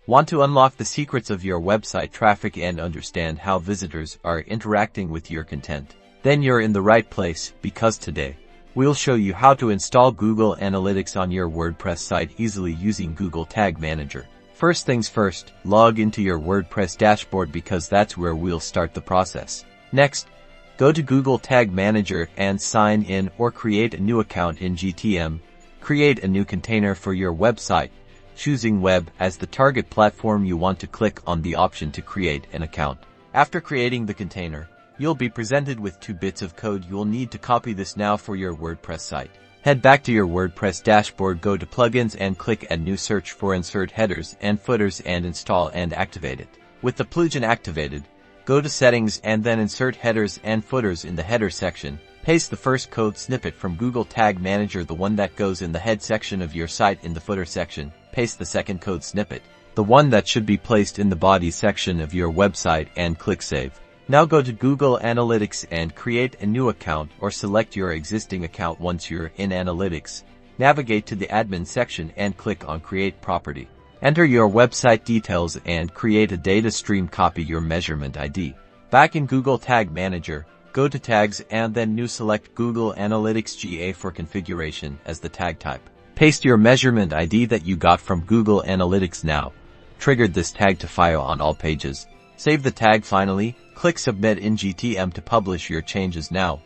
Want to unlock the secrets of your website traffic and understand how visitors are interacting with your content? Then you're in the right place, because today, we'll show you how to install Google Analytics on your WordPress site easily using Google Tag Manager. First things first, log into your WordPress dashboard because that's where we'll start the process. Next, go to Google Tag Manager and sign in or create a new account in GTM. Create a new container for your website, choosing web as the target platform. You want to click on the option to create an account. After creating the container, you'll be presented with 2 bits of code. You'll need to copy this now for your WordPress site. Head back to your WordPress dashboard, go to Plugins and click Add New, search for Insert Headers and Footers and install and activate it. With the plugin activated, go to Settings and then Insert Headers and Footers in the header section. Paste the first code snippet from Google Tag Manager, the one that goes in the head section of your site, in the footer section. Paste the second code snippet, the one that should be placed in the body section of your website, and click Save. Now go to Google Analytics and create a new account or select your existing account. Once you're in Analytics, navigate to the admin section and click on Create Property. Enter your website details and create a data stream. Copy your measurement ID. Back in Google Tag Manager, go to Tags and then New, select Google Analytics GA for configuration as the tag type. Paste your measurement ID that you got from Google Analytics now. Triggered this tag to file on all pages. Save the tag. Finally, click Submit in GTM to publish your changes. Now,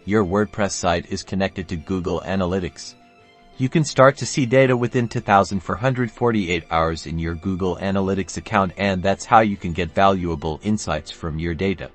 your WordPress site is connected to Google Analytics. You can start to see data within 2,448 hours in your Google Analytics account, and that's how you can get valuable insights from your data.